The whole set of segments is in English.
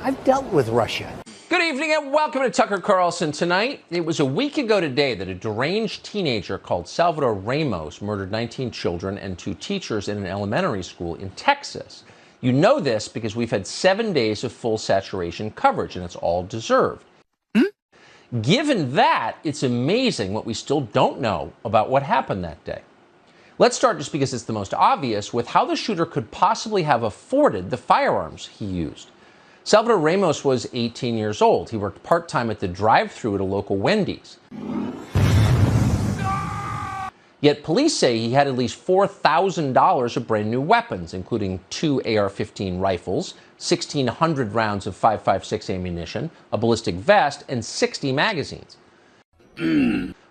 I've dealt with Russia. Good evening and welcome to Tucker Carlson Tonight. It was a week ago today that a deranged teenager called Salvador Ramos murdered 19 children and 2 teachers in an elementary school in Texas. You know this because we've had 7 days of full saturation coverage, and it's all deserved. Given that, it's amazing what we still don't know about what happened that day. Let's start, just because it's the most obvious, with how the shooter could possibly have afforded the firearms he used. Salvador Ramos was 18 years old. He worked part-time at the drive-thru at a local Wendy's. Yet police say he had at least $4,000 of brand new weapons, including 2 AR-15 rifles, 1,600 rounds of .556 ammunition, a ballistic vest, and 60 magazines.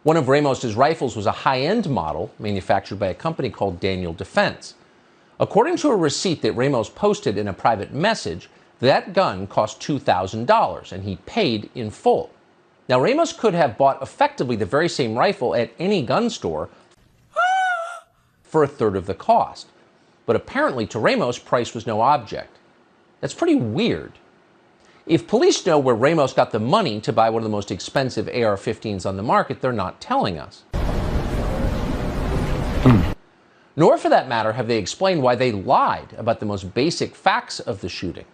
One of Ramos's rifles was a high-end model manufactured by a company called Daniel Defense. According to a receipt that Ramos posted in a private message, that gun cost $2,000, and he paid in full. Now, Ramos could have bought effectively the very same rifle at any gun store for a third of the cost. But apparently, to Ramos, price was no object. That's pretty weird. If police know where Ramos got the money to buy one of the most expensive AR-15s on the market, they're not telling us. Nor, for that matter, have they explained why they lied about the most basic facts of the shooting.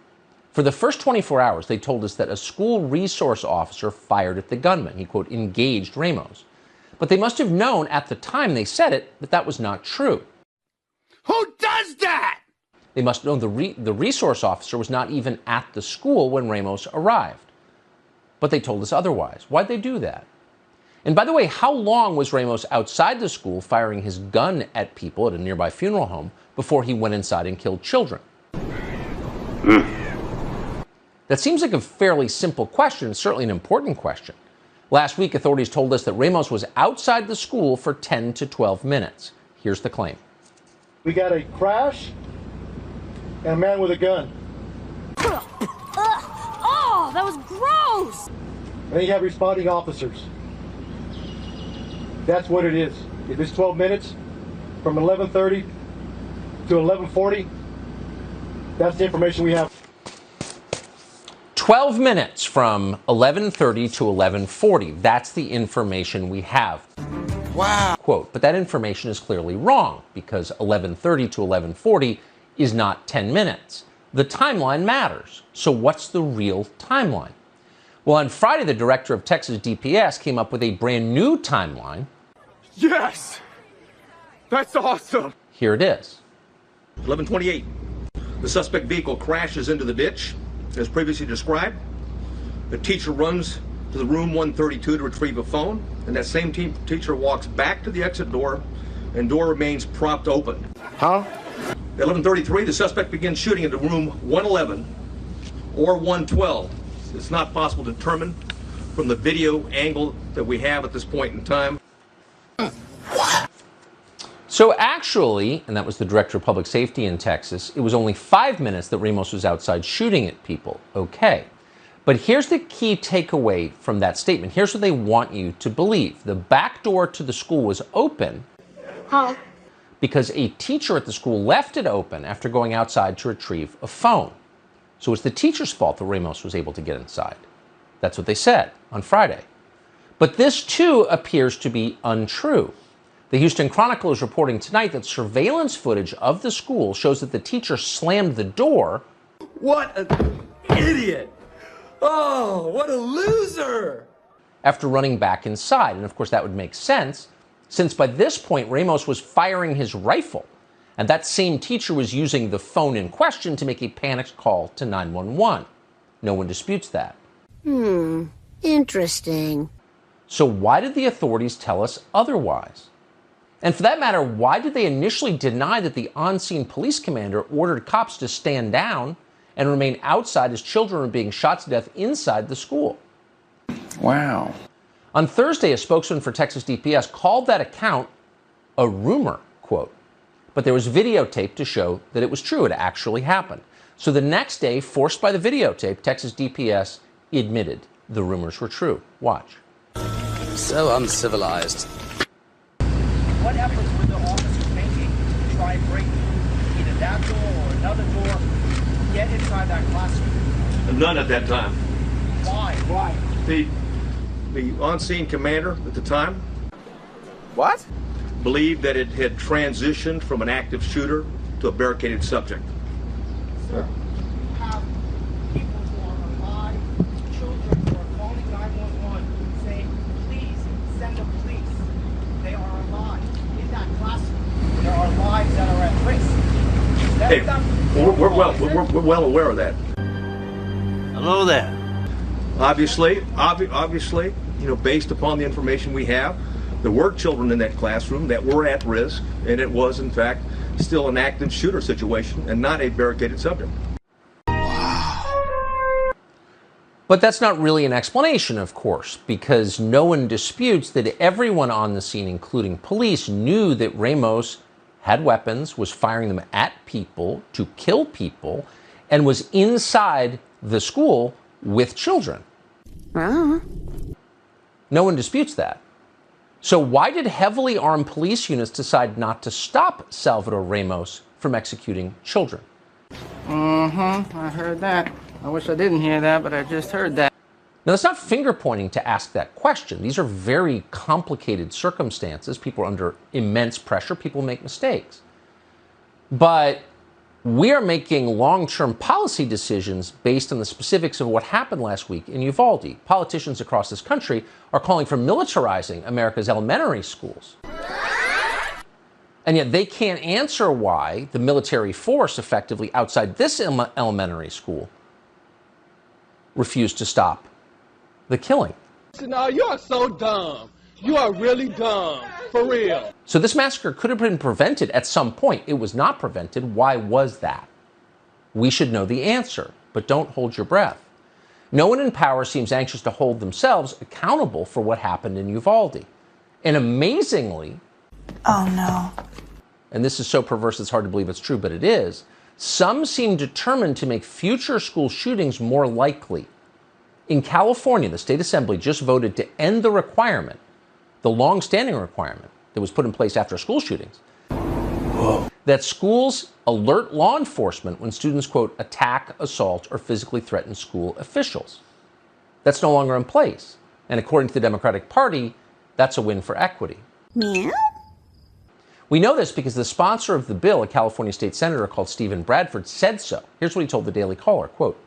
For the first 24 hours, they told us that a school resource officer fired at the gunman. He, quote, engaged Ramos. But they must have known at the time they said it that that was not true. Who does that? They must know the resource officer was not even at the school when Ramos arrived. But they told us otherwise. Why'd they do that? And by the way, how long was Ramos outside the school firing his gun at people at a nearby funeral home before he went inside and killed children? That seems like a fairly simple question, and certainly an important question. Last week, authorities told us that Ramos was outside the school for 10 to 12 minutes. Here's the claim. We got a crash and a man with a gun. Oh, that was gross! And then you have responding officers. That's what it is. If it's 12 minutes, from 11:30 to 11:40, that's the information we have. 12 minutes from 11:30 to 11:40. That's the information we have. Wow. Quote, but that information is clearly wrong, because 11:30 to 11:40 is not 10 minutes. The timeline matters. So what's the real timeline? Well, on Friday, the director of Texas DPS came up with a brand new timeline. Yes! That's awesome! Here it is. 11:28. The suspect vehicle crashes into the ditch, as previously described. The teacher runs to the room 132 to retrieve a phone, and that same teacher walks back to the exit door, and door remains propped open. Huh? At 11:33, the suspect begins shooting into room 111 or 112. It's not possible to determine from the video angle that we have at this point in time. So actually, and that was the director of public safety in Texas, it was only 5 minutes that Ramos was outside shooting at people. Okay. But here's the key takeaway from that statement. Here's what they want you to believe. The back door to the school was open because a teacher at the school left it open after going outside to retrieve a phone. So it's the teacher's fault that Ramos was able to get inside. That's what they said on Friday. But this, too, appears to be untrue. The Houston Chronicle is reporting tonight that surveillance footage of the school shows that the teacher slammed the door. What an idiot! Oh, what a loser! After running back inside. And of course, that would make sense, since by this point, Ramos was firing his rifle. And that same teacher was using the phone in question to make a panicked call to 911. No one disputes that. Interesting. So why did the authorities tell us otherwise? And for that matter, why did they initially deny that the on-scene police commander ordered cops to stand down and remain outside as children were being shot to death inside the school? Wow. On Thursday, a spokesman for Texas DPS called that account a rumor, quote. But there was videotape to show that it was true. It actually happened. So the next day, forced by the videotape, Texas DPS admitted the rumors were true. Watch. So uncivilized. What efforts were the officers making to try and break through either that door or another door, get inside that classroom? None at that time. Why? Why? The on-scene commander at the time What? believed that it had transitioned from an active shooter to a barricaded subject. Sir, you have people who are alive, children who are calling 911 saying, please send the police. They are alive. In that classroom, there are lives that are at risk. That Hey, is not we're well aware of that. Hello there. Obviously, based upon the information we have, there were children in that classroom that were at risk, and it was, in fact, still an active shooter situation and not a barricaded subject. But that's not really an explanation, of course, because no one disputes that everyone on the scene, including police, knew that Ramos had weapons, was firing them at people to kill people, and was inside the school with children. No one disputes that. So why did heavily armed police units decide not to stop Salvador Ramos from executing children? I heard that. I wish I didn't hear that, but I just heard that. Now, it's not finger pointing to ask that question. These are very complicated circumstances. People are under immense pressure. People make mistakes. But we are making long-term policy decisions based on the specifics of what happened last week in Uvalde. Politicians across this country are calling for militarizing America's elementary schools. And yet they can't answer why the military force effectively outside this elementary school refused to stop the killing. No, you are so dumb. You are really dumb. For real. So this massacre could have been prevented at some point. It was not prevented. Why was that? We should know the answer, but don't hold your breath. No one in power seems anxious to hold themselves accountable for what happened in Uvalde. And amazingly, Oh no. and this is so perverse it's hard to believe it's true, but it is, some seem determined to make future school shootings more likely. In California, the state assembly just voted to end the requirement, the long-standing requirement that was put in place after school shootings, that schools alert law enforcement when students, quote, attack, assault, or physically threaten school officials. That's no longer in place. And according to the Democratic Party, that's a win for equity. Meow? We know this because the sponsor of the bill, a California state senator called Stephen Bradford, said so. Here's what he told the Daily Caller, quote,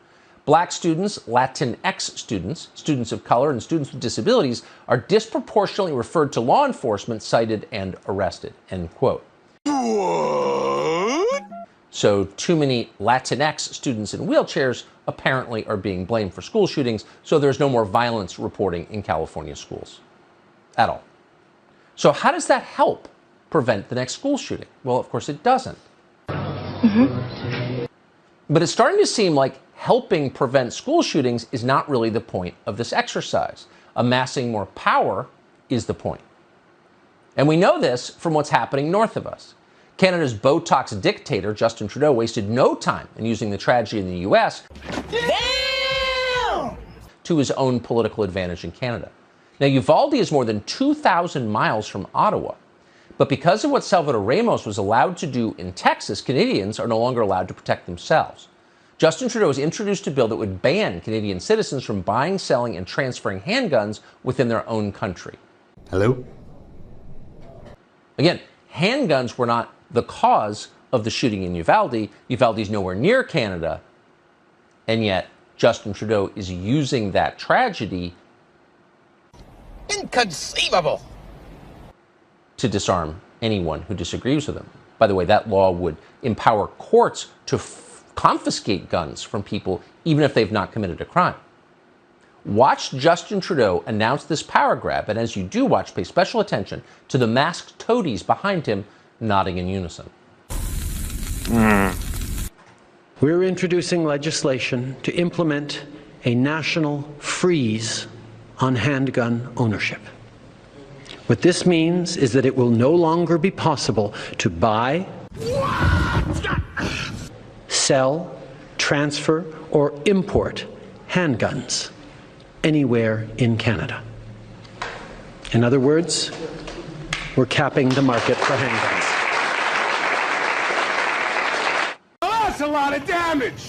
Black students, Latinx students, students of color, and students with disabilities are disproportionately referred to law enforcement, cited, and arrested, end quote. What? So too many Latinx students in wheelchairs apparently are being blamed for school shootings, so there's no more violence reporting in California schools at all. So how does that help prevent the next school shooting? Well, of course it doesn't. But it's starting to seem like helping prevent school shootings is not really the point of this exercise. Amassing more power is the point. And we know this from what's happening north of us. Canada's Botox dictator, Justin Trudeau, wasted no time in using the tragedy in the U.S. to his own political advantage in Canada. Now, Uvalde is more than 2,000 miles from Ottawa. But because of what Salvador Ramos was allowed to do in Texas, Canadians are no longer allowed to protect themselves. Justin Trudeau has introduced a bill that would ban Canadian citizens from buying, selling, and transferring handguns within their own country. Hello? Again, handguns were not the cause of the shooting in Uvalde. Uvalde is nowhere near Canada. And yet, Justin Trudeau is using that tragedy Inconceivable. to disarm anyone who disagrees with him. By the way, that law would empower courts to confiscate guns from people even if they've not committed a crime. Watch Justin Trudeau announce this power grab, and as you do watch, pay special attention to the masked toadies behind him nodding in unison. We're introducing legislation to implement a national freeze on handgun ownership. What this means is that it will no longer be possible to buy, sell, transfer, or import handguns anywhere in Canada. In other words, we're capping the market for handguns. Oh, that's a lot of damage.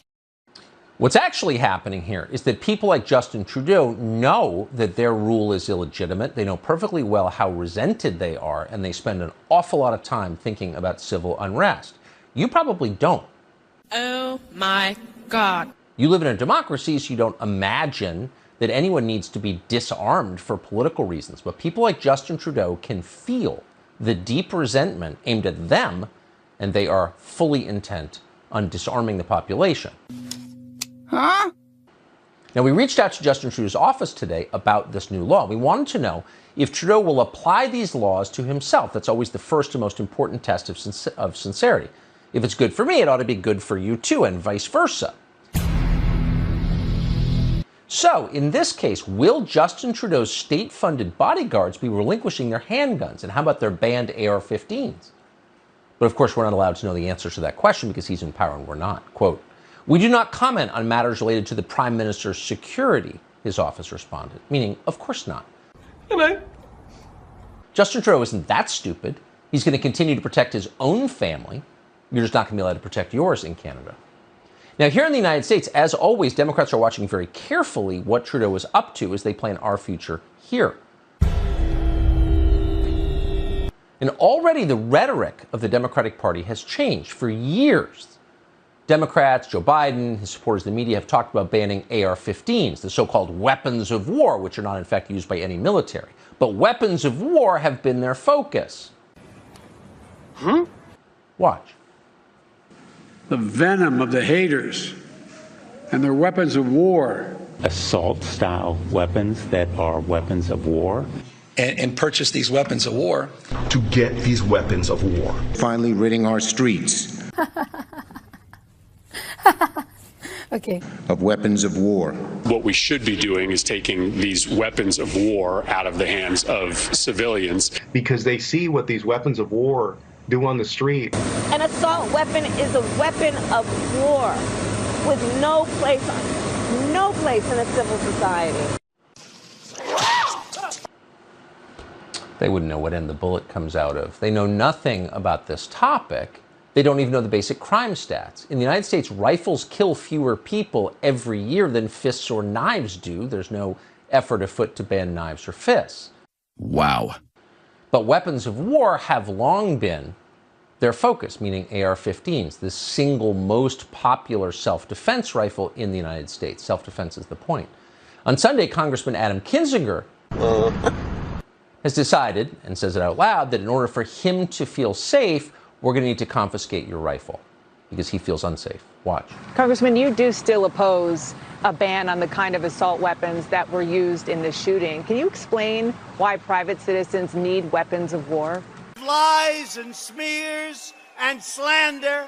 What's actually happening here is that people like Justin Trudeau know that their rule is illegitimate. They know perfectly well how resented they are, and they spend an awful lot of time thinking about civil unrest. You probably don't. Oh my God. You live in a democracy, so you don't imagine that anyone needs to be disarmed for political reasons. But people like Justin Trudeau can feel the deep resentment aimed at them, and they are fully intent on disarming the population. Huh? Now, we reached out to Justin Trudeau's office today about this new law. We wanted to know if Trudeau will apply these laws to himself. That's always the first and most important test of sincerity. If it's good for me, it ought to be good for you too, and vice versa. So, in this case, will Justin Trudeau's state-funded bodyguards be relinquishing their handguns? And how about their banned AR-15s? But of course, we're not allowed to know the answer to that question because he's in power and we're not. Quote, "We do not comment on matters related to the Prime Minister's security," his office responded. Meaning, of course not. Hello. Justin Trudeau isn't that stupid. He's going to continue to protect his own family. You're just not going to be allowed to protect yours in Canada. Now, here in the United States, as always, Democrats are watching very carefully what Trudeau is up to as they plan our future here. And already the rhetoric of the Democratic Party has changed. For years, Democrats, Joe Biden, his supporters, the media have talked about banning AR-15s, the so-called weapons of war, which are not in fact used by any military. But weapons of war have been their focus. Watch. The venom of the haters and their weapons of war. Assault-style weapons that are weapons of war. And purchase these weapons of war. To get these weapons of war. Finally ridding our streets. Okay. Of weapons of war. What we should be doing is taking these weapons of war out of the hands of civilians. Because they see what these weapons of war do on the street. An assault weapon is a weapon of war with no place in a civil society. They wouldn't know what end the bullet comes out of. They know nothing about this topic. They don't even know the basic crime stats. In the United States, rifles kill fewer people every year than fists or knives do. There's no effort afoot to ban knives or fists. Wow. But weapons of war have long been their focus, meaning AR-15s, the single most popular self-defense rifle in the United States. Self-defense is the point. On Sunday, Congressman Adam Kinzinger has decided, and says it out loud, that in order for him to feel safe, we're going to need to confiscate your rifle because he feels unsafe. Watch. Congressman, you do still oppose a ban on the kind of assault weapons that were used in this shooting. Can you explain why private citizens need weapons of war? Lies and smears and slander.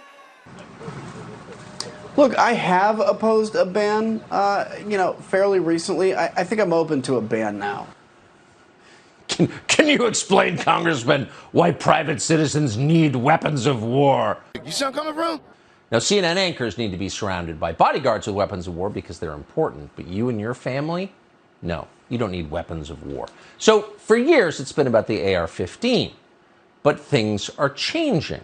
Look, I have opposed a ban, fairly recently. I think I'm open to a ban now. Can you explain, Congressman, why private citizens need weapons of war? You see where I'm coming from? Now, CNN anchors need to be surrounded by bodyguards with weapons of war because they're important. But you and your family, no, you don't need weapons of war. So for years, it's been about the AR-15. But things are changing.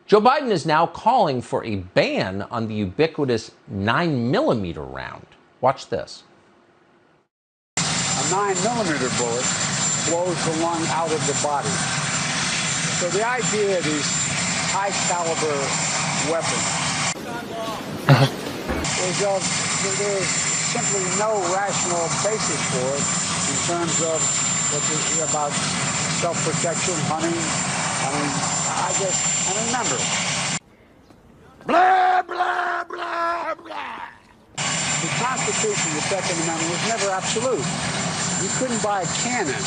Joe Biden is now calling for a ban on the ubiquitous 9mm round. Watch this. A 9mm bullet blows the lung out of the body. So the idea of these high-caliber weapons is there's simply no rational basis for it in terms of about self-protection, hunting. And remember. Blah, blah, blah, blah. The Constitution, the Second Amendment, was never absolute. You couldn't buy a cannon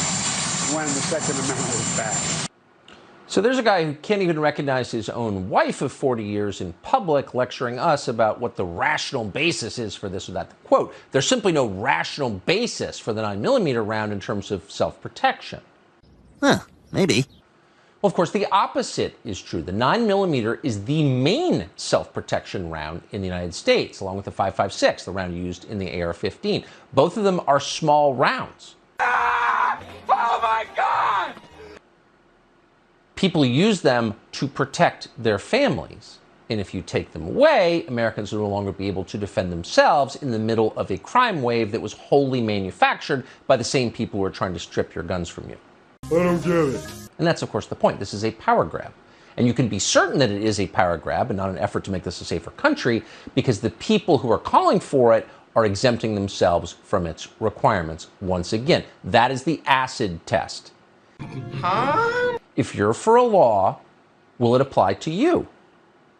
when the Second Amendment was passed. So there's a guy who can't even recognize his own wife of 40 years in public lecturing us about what the rational basis is for this or that. Quote, there's simply no rational basis for the 9mm round in terms of self-protection. Huh, maybe. Well, of course, the opposite is true. The 9mm is the main self-protection round in the United States, along with the 5.56, the round used in the AR-15. Both of them are small rounds. Ah! Oh, my God! People use them to protect their families. And if you take them away, Americans will no longer be able to defend themselves in the middle of a crime wave that was wholly manufactured by the same people who are trying to strip your guns from you. I don't get it. And that's, of course, the point. This is a power grab. And you can be certain that it is a power grab and not an effort to make this a safer country, because the people who are calling for it are exempting themselves from its requirements. Once again, that is the acid test. Huh? If you're for a law, will it apply to you?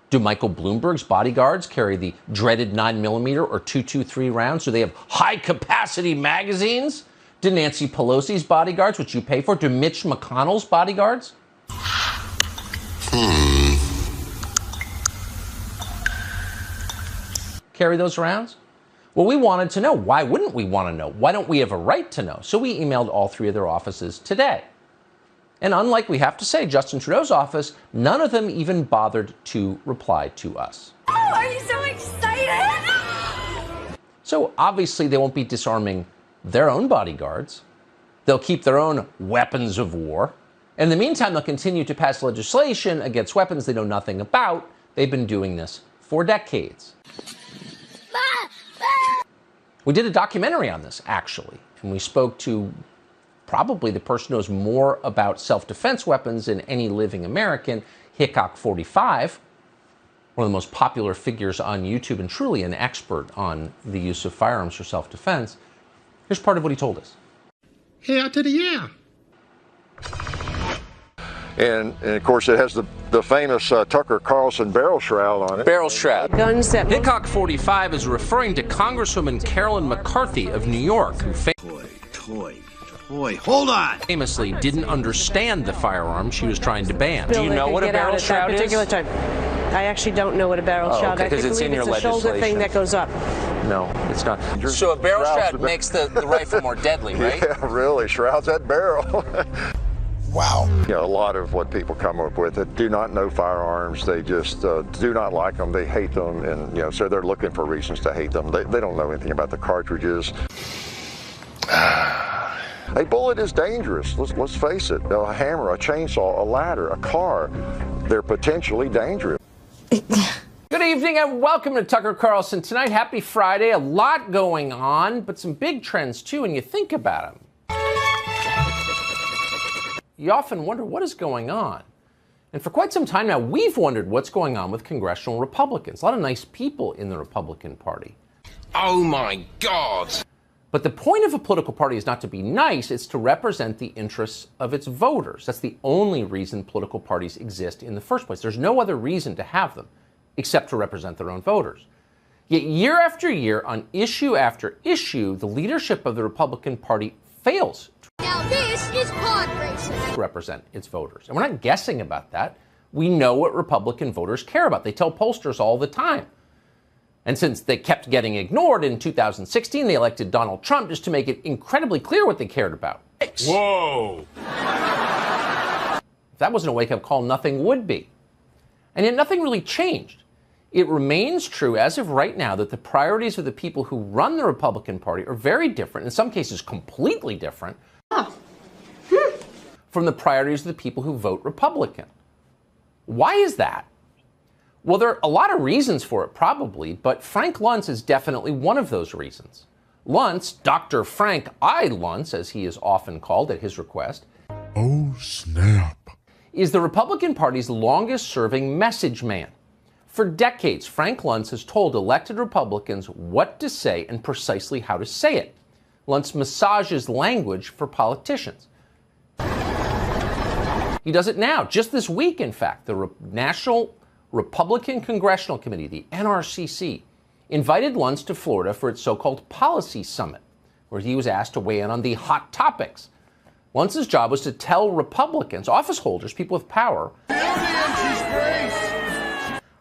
Do Michael Bloomberg's bodyguards carry the dreaded 9mm or .223 rounds? Do they have high-capacity magazines? Do Nancy Pelosi's bodyguards, which you pay for, do Mitch McConnell's bodyguards? Carry those rounds? Well, we wanted to know. Why wouldn't we want to know? Why don't we have a right to know? So we emailed all three of their offices today. And unlike, we have to say, Justin Trudeau's office, none of them even bothered to reply to us. Oh, are you so excited? So obviously they won't be disarming their own bodyguards. They'll keep their own weapons of war. In the meantime, they'll continue to pass legislation against weapons they know nothing about. They've been doing this for decades. We did a documentary on this, actually, and we spoke to probably the person who knows more about self-defense weapons than any living American, Hickok 45, one of the most popular figures on YouTube and truly an expert on the use of firearms for self-defense. Here's part of what he told us. Hell to the yeah. And of course, it has the famous Tucker Carlson barrel shroud on it. Barrel shroud. Guns that Hickok 45 is referring to Congresswoman Carolyn McCarthy of New York, who hold on. famously didn't understand the firearm she was trying to ban. Do you know what a barrel shroud is? Time. I actually don't know what a barrel shroud is. Okay, because it's in your legislation. It's a shoulder thing that goes up. No, it's not. So a barrel shroud makes the rifle more deadly, right? Yeah, really, shrouds that barrel. Wow. You know, a lot of what people come up with that do not know firearms, they just do not like them, they hate them, and so they're looking for reasons to hate them. They don't know anything about the cartridges. A bullet is dangerous. Let's face it. A hammer, a chainsaw, a ladder, a car, they're potentially dangerous. Good evening and welcome to Tucker Carlson Tonight. Happy Friday. A lot going on, but some big trends too when you think about them. You often wonder what is going on. And for quite some time now, we've wondered what's going on with congressional Republicans. A lot of nice people in the Republican Party. Oh my God. But the point of a political party is not to be nice, it's to represent the interests of its voters. That's the only reason political parties exist in the first place. There's no other reason to have them except to represent their own voters. Yet year after year, on issue after issue, the leadership of the Republican Party fails Now this is pod racing. to represent its voters. And we're not guessing about that. We know what Republican voters care about. They tell pollsters all the time. And since they kept getting ignored in 2016, they elected Donald Trump just to make it incredibly clear what they cared about. Whoa. If that wasn't a wake-up call, nothing would be. And yet nothing really changed. It remains true as of right now that the priorities of the people who run the Republican Party are very different, in some cases completely different, from the priorities of the people who vote Republican. Why is that? Well, there are a lot of reasons for it, probably, but Frank Luntz is definitely one of those reasons. Luntz, Dr. Frank I. Luntz, as he is often called at his request, Oh snap. is the Republican Party's longest-serving message man. For decades, Frank Luntz has told elected Republicans what to say and precisely how to say it. Luntz massages language for politicians. He does it now. Just this week, in fact, the National Republican Congressional Committee, the NRCC, invited Luntz to Florida for its so-called policy summit, where he was asked to weigh in on the hot topics. Luntz's job was to tell Republicans, office holders, people with power,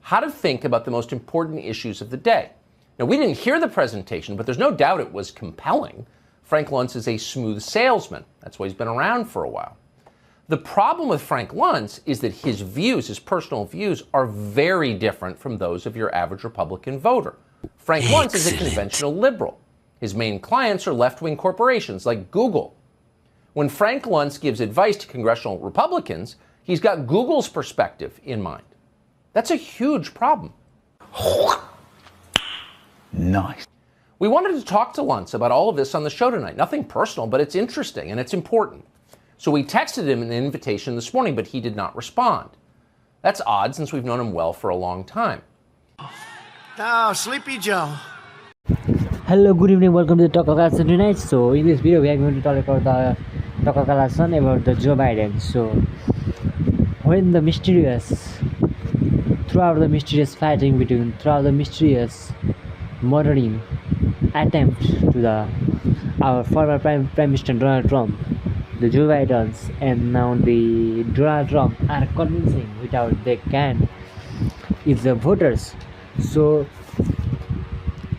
how to think about the most important issues of the day. Now, we didn't hear the presentation, but there's no doubt it was compelling. Frank Luntz is a smooth salesman. That's why he's been around for a while. The problem with Frank Luntz is that his views, his personal views, are very different from those of your average Republican voter. Frank Luntz is a conventional liberal. His main clients are left-wing corporations like Google. When Frank Luntz gives advice to congressional Republicans, he's got Google's perspective in mind. That's a huge problem. Nice. We wanted to talk to Luntz about all of this on the show tonight. Nothing personal, but it's interesting and it's important. So we texted him an invitation this morning, but he did not respond. That's odd since we've known him well for a long time. Oh, Sleepy Joe. Hello, good evening, welcome to the Talk of Carlson tonight. So in this video we are going to talk about the Talk of Carlson about the Joe Biden. So when the mysterious murdering attempt to our former Prime Minister Donald Trump, the Joe Bidens and now the Donald Trump are convincing without they can is the voters. So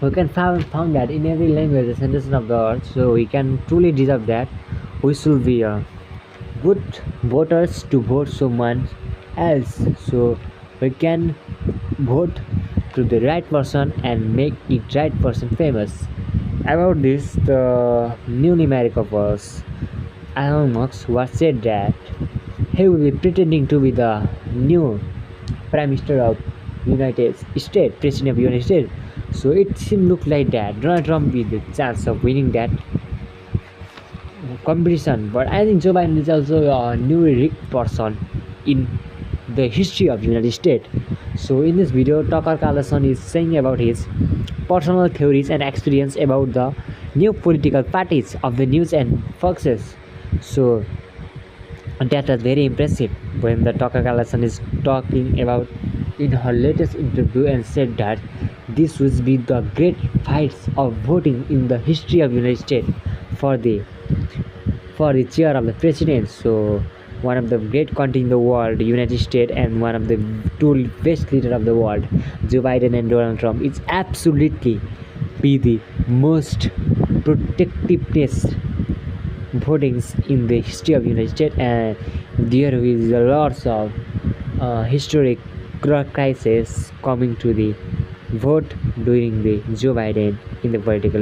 we can found that in every language the sentence of the earth, so we can truly deserve that we should be good voters to vote someone else, so we can vote to the right person and make the right person famous. About this, the new America was Elon Musk was said that he will be pretending to be the new Prime Minister of United States, President of United States. So it seems look like that Donald Trump with the chance of winning that competition. But I think Joe Biden is also a newly rigged person in the history of United States. So in this video, Tucker Carlson is saying about his personal theories and experience about the new political parties of the news and foxes. So that was very impressive when the Tucker Carlson is talking about in her latest interview and said that this would be the great fights of voting in the history of United States for the chair of the president. So one of the great country in the world, United States, and one of the two best leader of the world, Joe Biden and Donald Trump, is absolutely be the most protectiveness votings in the history of United States, and there is lots of historic crisis coming to the vote during the Joe Biden in the political